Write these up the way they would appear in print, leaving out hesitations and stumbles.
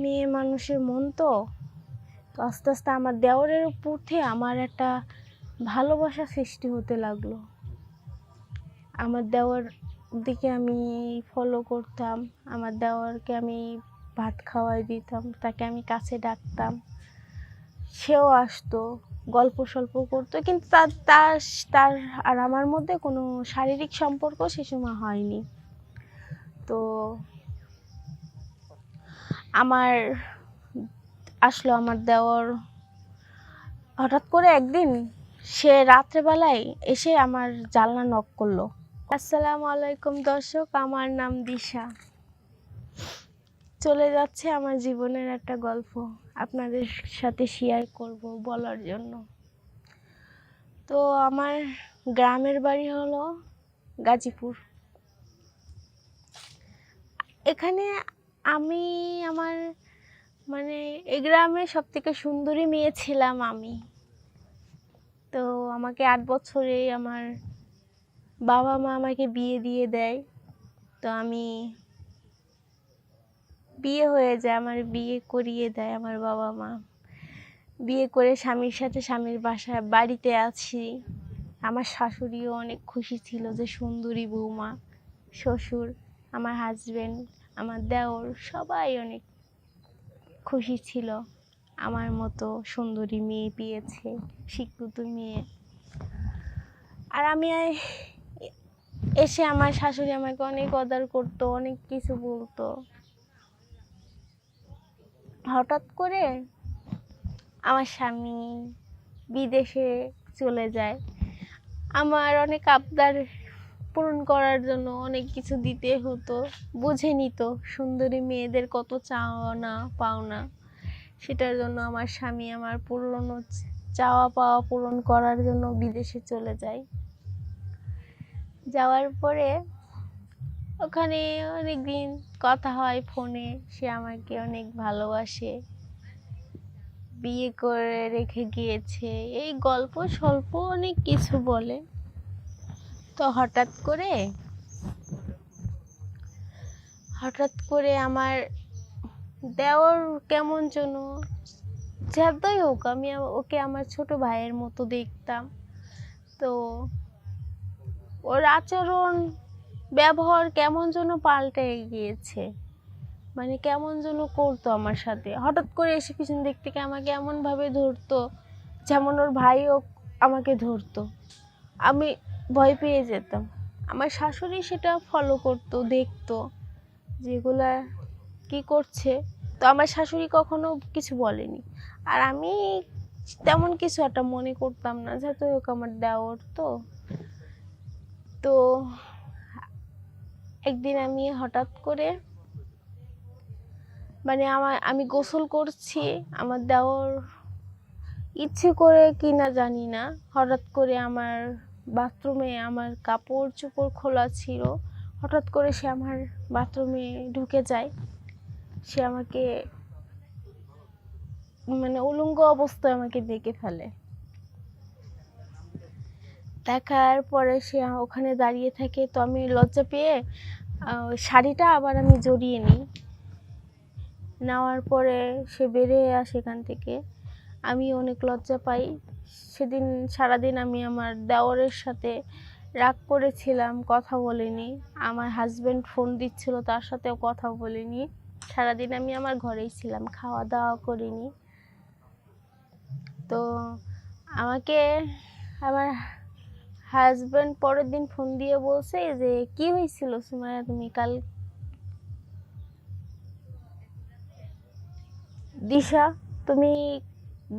মেয়ে মানুষের মন তো আস্তে আস্তে আমার দেওরের উপর থেকে আমার একটা ভালোবাসা সৃষ্টি হতে লাগলো। আমার দেওর দিকে আমি ফলো করতাম, আমার দেওরকে আমি ভাত খাওয়াই দিতাম, তাকে আমি কাছে ডাকতাম, সেও আসতো, গল্প সল্প করতো, কিন্তু তার তার তার আর আমার মধ্যে কোনো শারীরিক সম্পর্ক সে সময় হয়নি। তো আমার আসলো আমার দেওর, হঠাৎ করে একদিন সে রাত্রেবেলায় এসে আমার জানলা নক করলো। আসসালামু আলাইকুম দর্শক, আমার নাম দিশা। চলে যাচ্ছে আমার জীবনের একটা গল্প আপনাদের সাথে শেয়ার করব বলার জন্য। তো আমার গ্রামের বাড়ি হলো গাজীপুর। এখানে আমি আমার এই গ্রামে সব থেকে সুন্দরী মেয়ে ছিলাম আমি। তো আমাকে 8 বছরে আমার বাবা মা আমাকে বিয়ে দিয়ে দেয়। তো আমি বিয়ে হয়ে যায়, আমার বিয়ে করিয়ে দেয় আমার বাবা মা। বিয়ে করে স্বামীর সাথে স্বামীর বাড়িতে আছি। আমার শাশুড়িও অনেক খুশি ছিল যে সুন্দরী বৌমা, শ্বশুর, আমার হাজবেন্ড, আমার দেওর সবাই অনেক খুশি ছিল আমার মতো সুন্দরী মেয়ে পেয়েছে, শিক্ষিত মেয়ে। আর আমি এসে আমার শাশুড়ি আমাকে অনেক আদর করতো, অনেক কিছু বলতো। হঠাৎ করে আমার স্বামী বিদেশে চলে যায়। আমার অনেক আবদার পূরণ করার জন্য অনেক কিছু দিতে হতো। বুঝে নিত সুন্দরী মেয়েদের কত চাওয়া পাওনা। সেটার জন্য আমার স্বামী আমার পুরনো চাওয়া পাওয়া পূরণ করার জন্য বিদেশে চলে যায়। যাওয়ার পরে ওখানে অনেক দিন কথা হয় ফোনে, সে আমাকে অনেক ভালোবাসে, বিয়ে করে রেখে গিয়েছে, এই গল্প স্বল্প অনেক কিছু বলে। তো হঠাৎ করে আমার দেওর কেমন যেন, যতই হোক আমি ওকে আমার ছোট ভাইয়ের মতো দেখতাম। তো ওর আচরণ ব্যবহার কেমন যেন পাল্টে গিয়েছে, কেমন যেন করতো আমার সাথে। হঠাৎ করে এসে পিছন দিক থেকে আমাকে এমনভাবে ধরতো যেমন ওর ভাইও আমাকে ধরতো। আমি ভয় পেয়ে যেতাম। আমার শাশুড়ি সেটা ফলো করতো, দেখতো যেগুলা কি করছে। তো আমার শাশুড়ি কখনো কিছু বলেনি, আর আমি তেমন কিছু একটা মনে করতাম না, যেহেতু হোক আমার দেওর। তো একদিন আমি হঠাৎ করে আমি গোসল করছি, আমার দেওর ইচ্ছে করে কি না জানি না, হঠাৎ করে আমার বাথরুমে আমার কাপড় চোপড় খোলা ছিল, হঠাৎ করে সে আমার বাথরুমে ঢুকে যায়। সে আমাকে উলঙ্গ অবস্থায় আমাকে দেখে ফেলে। দেখার পরে সে ওখানে দাঁড়িয়ে থাকে। তো আমি লজ্জা পেয়ে শাড়িটা আবার আমি জড়িয়ে নিই। নেওয়ার পরে সে বেরিয়ে আসে এখান থেকে। আমি অনেক লজ্জা পাই। সেদিন সারাদিন আমি আমার দেওরের সাথে রাগ করেছিলাম, কথা বলিনি। আমার হাজব্যান্ড ফোন দিচ্ছিল, তার সাথেও কথা বলিনি। সারাদিন আমি আমার ঘরেই ছিলাম, খাওয়া দাওয়া করিনি। তো আমাকে আমার হাজব্যান্ড পরের দিন ফোন দিয়ে বলছে যে, কি হয়েছিল সুমাইয়া, তুমি কাল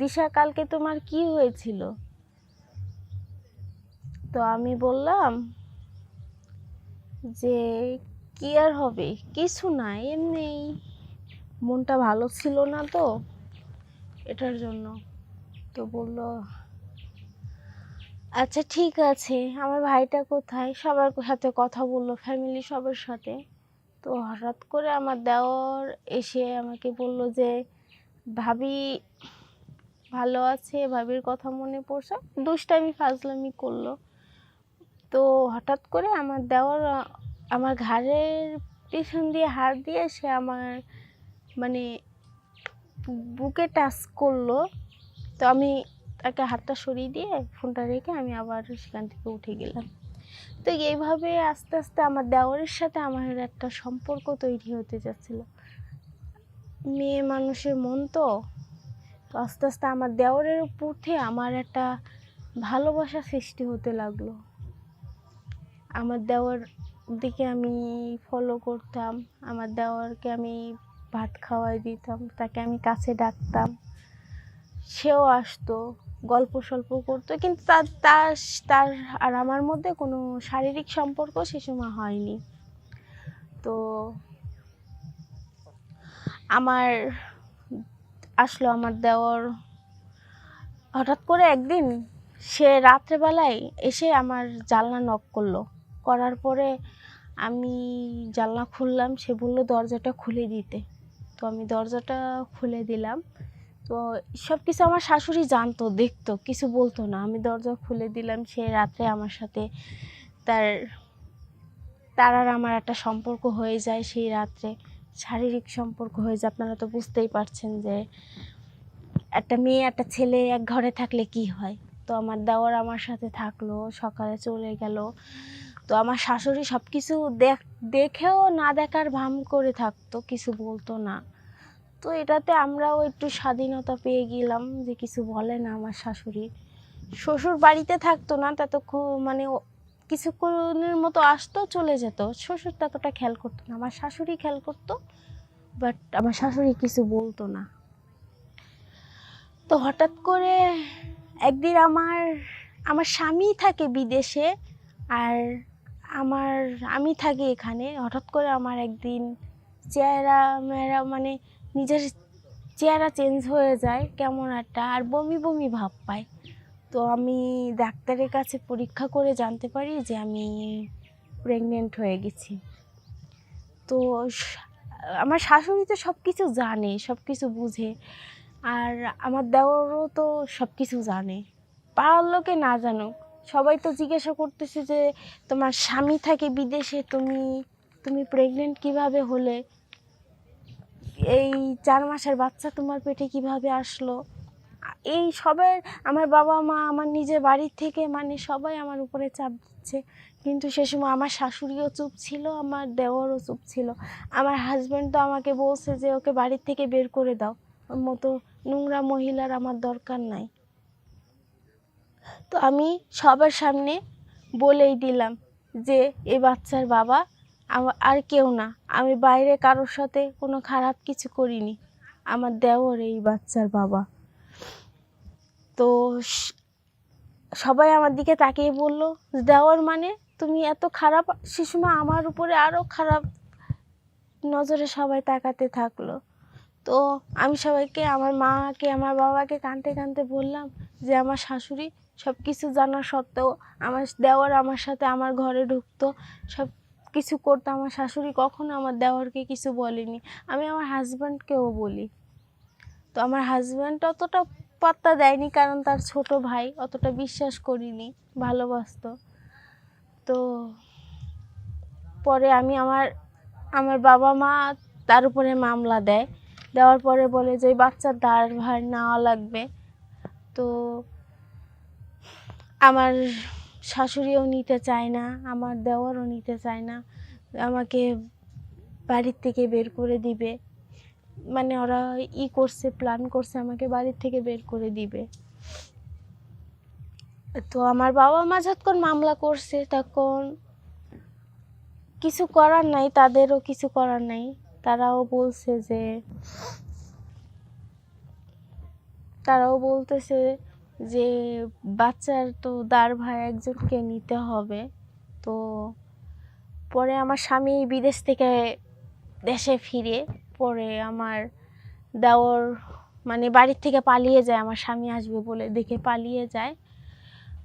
দিশা কালকে তোমার কি হয়েছিল? তো আমি বললাম যে কি আর হবে, কিছু না, এমনি মনটা ভালো ছিল না তো, এটার জন্য। তো বলল আচ্ছা ঠিক আছে। আমার ভাইটা কোথায়? সবার সাথে কথা বললো, ফ্যামিলি সবার সাথে। তো হঠাৎ করে আমার দেওর এসে আমাকে বলল যে ভাবি ভালো আছে, ভাবির কথা মনে পড়ছে, দুষ্টামি ফাজলামি করলো। তো হঠাৎ করে আমার দেওর আমার ঘাড়ের পিছন দিয়ে হাত দিয়ে সে আমার বুকে টাচ করলো। তো আমি তাকে হাতটা সরিয়ে দিয়ে ফোনটা রেখে আমি আবার সেখান থেকে উঠে গেলাম। তো এইভাবে আস্তে আস্তে আমার দেওরের সাথে আমার একটা সম্পর্ক তৈরি হতে যাচ্ছিল। মেয়ে মানুষের মন তো আস্তে আস্তে আমার দেওরের প্রতি আমার একটা ভালোবাসা সৃষ্টি হতে লাগলো। আমার দেওর দিকে আমি ফলো করতাম, আমার দেওরকে আমি ভাত খাওয়াই দিতাম, তাকে আমি কাছে ডাকতাম, সেও আসতো, গল্প সল্প করতো, কিন্তু তার তার তার আর আমার মধ্যে কোনো শারীরিক সম্পর্ক সে সময় হয়নি। তো আমার আসলো আমার দেওর, হঠাৎ করে একদিন সে রাত্রেবেলায় এসে আমার জানলা নক করলো, করার পরে আমি জানলা খুললাম, সে বলল দরজাটা খুলে দিতে। তো আমি দরজাটা খুলে দিলাম। তো সব কিছু আমার শাশুড়ি জানতো, দেখতো, কিছু বলতো না। আমি দরজা খুলে দিলাম, সে রাত্রে আমার সাথে তার আর আমার একটা সম্পর্ক হয়ে যায়। সেই রাত্রে শারীরিক সম্পর্ক হয়ে যায়। আপনারা তো বুঝতেই পারছেন যে একটা মেয়ে একটা ছেলে এক ঘরে থাকলে কি হয়। তো আমার দেওর আমার সাথে থাকলো, সকালে চলে গেল। তো আমার শাশুড়ি সব কিছু দেখেও না দেখার ভান করে থাকতো, কিছু বলতো না। তো এটাতে আমরাও একটু স্বাধীনতা পেয়ে গেলাম যে কিছু বলে না আমার শাশুড়ি। শ্বশুর বাড়িতে থাকতো না, মানে কিছুক্ষণের মতো আসতো, চলে যেত। শ্বশুর ততটা খেয়াল করতো না, আমার শাশুড়ি খেয়াল করতো, বাট আমার শাশুড়ি কিছু বলতো না। তো হঠাৎ করে একদিন আমার স্বামী থাকে বিদেশে আর আমি থাকি এখানে। হঠাৎ করে আমার একদিন চেহারা মানে নিজের চেহারা চেঞ্জ হয়ে যায় কেমন একটা, আর বমি বমি ভাব পায়। তো আমি ডাক্তারের কাছে পরীক্ষা করে জানতে পারি যে আমি প্রেগনেন্ট হয়ে গেছি। তো আমার শাশুড়ি তো সব কিছু জানে, সব কিছু বুঝে, আর আমার দেওরও তো সব কিছু জানে। পাড়ার লোকে না জানুক, সবাই তো জিজ্ঞাসা করতেছে যে তোমার স্বামী থাকে বিদেশে, তুমি প্রেগনেন্ট কিভাবে হলে, এই 4 মাসের বাচ্চা তোমার পেটে কিভাবে আসলো। এই সবার, আমার বাবা মা, আমার নিজের বাড়ির থেকে মানে সবাই আমার উপরে চাপ দিচ্ছে। কিন্তু সে সময় আমার শাশুড়িও চুপ ছিল, আমার দেওরও চুপ ছিল। আমার হাজব্যান্ড তো আমাকে বলছে যে ওকে বাড়ির থেকে বের করে দাও, ওর মতো নোংরা মহিলার আমার দরকার নাই। তো আমি সবার সামনে বলেই দিলাম যে এই বাচ্চার বাবা আর কেউ না, আমি বাইরে কারোর সাথে কোনো খারাপ কিছু করিনি, আমার দেওর এই বাচ্চার বাবা। তো সবাই আমার দিকে তাকিয়ে বলল, দেওর মানে তুমি এত খারাপ। সে সময় আমার উপরে আরও খারাপ নজরে সবাই তাকাতে থাকলো। তো আমি সবাইকে, আমার মাকে, আমার বাবাকে কাঁদতে কাঁদতে বললাম যে আমার শাশুড়ি সব কিছু জানা সত্ত্বেও আমার দেওর আমার সাথে আমার ঘরে ঢুকতো, সব কিছু করতো। আমার শাশুড়ি কখনো আমার দেওরকে কিছু বলেনি। আমি আমার হাজব্যান্ডকেও বলি। তো আমার হাজব্যান্ড অতটা পাত্তা দেয়নি, কারণ তার ছোট ভাই, অতটা বিশ্বাস করিনি, ভালোবাসতো। তো পরে আমার বাবা মা তার উপরে মামলা দেওয়ার পরে বলে যে বাচ্চার দায়ভার নেওয়া লাগবে। তো আমার শাশুড়িও নিতে চায় না, আমার দেওরও নিতে চায় না, আমাকে বাড়ির থেকে বের করে দিবে। মানে ওরা প্ল্যান করছে আমাকে বাড়ির থেকে বের করে দিবে। তো আমার বাবা মা যখন মামলা করছে তখন কিছু করার নাই, তাদেরও কিছু করার নাই। তারাও বলতেছে যে বাচ্চার তো দায়ভার একজনকে নিতে হবে। তো পরে আমার স্বামী বিদেশ থেকে দেশে ফিরে পরে আমার দেওর মানে বাড়ির থেকে পালিয়ে যায়, আমার স্বামী আসবে বলে দেখে পালিয়ে যায়।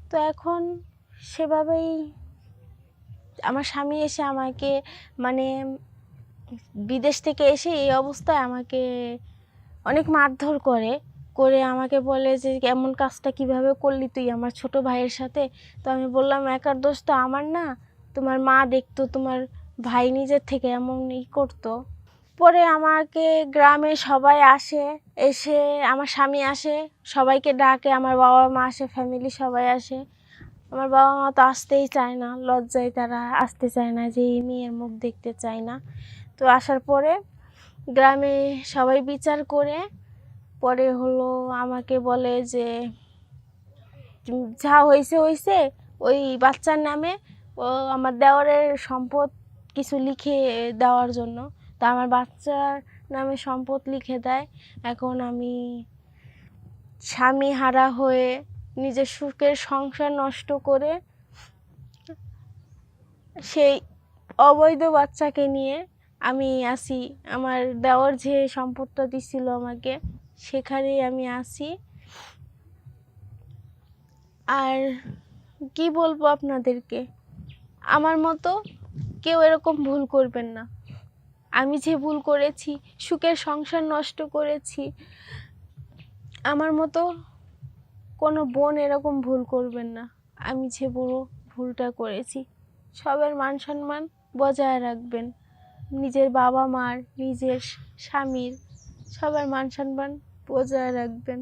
তো এখন সেভাবেই আমার স্বামী এসে আমাকে মানে বিদেশ থেকে এসে এই অবস্থায় আমাকে অনেক মারধর করে আমাকে বলে যে এমন কাজটা কিভাবে করলি তুই আমার ছোট ভাইয়ের সাথে। তো আমি বললাম একার দোষ তো আমার না, তোমার মা দেখতো, তোমার ভাই নিজের থেকে এমন করতো। পরে আমাকে গ্রামে সবাই আসে, এসে আমার স্বামী আসে, সবাইকে ডাকে, আমার বাবা মা আসে, ফ্যামিলি সবাই আসে। আমার বাবা মা তো আসতেই চায় না, লজ্জায় তারা আসতে চায় না, যে এই মেয়ের মুখ দেখতে চায় না। তো আসার পরে গ্রামে সবাই বিচার করে পরে হলো আমাকে বলে যে যা হয়েছে হয়েছে, ওই বাচ্চার নামে ও আমার দেওরের সম্পদ কিছু লিখে দেওয়ার জন্য। তা আমার বাচ্চার নামে সম্পদ লিখে দেয়। এখন আমি স্বামী হারা হয়ে নিজের সুখের সংসার নষ্ট করে সেই অবৈধ বাচ্চাকে নিয়ে আমি আসি। আমার দেওর যে সম্পদটা দিছিল আমাকে, সেখানেই আমি আসি। আর কি বলবো আপনাদেরকে, আমার মতো কেউ এরকম ভুল করবেন না। আমি যে ভুল করেছি, সুখের সংসার নষ্ট করেছি, আমার মতো কোনো বোন এরকম ভুল করবেন না। আমি যে বড় ভুলটা করেছি, সবার মান সম্মান বজায় রাখবেন। নিজের বাবা মার, নিজের স্বামীর, সবার মান সম্মান বজায় রাখবেন।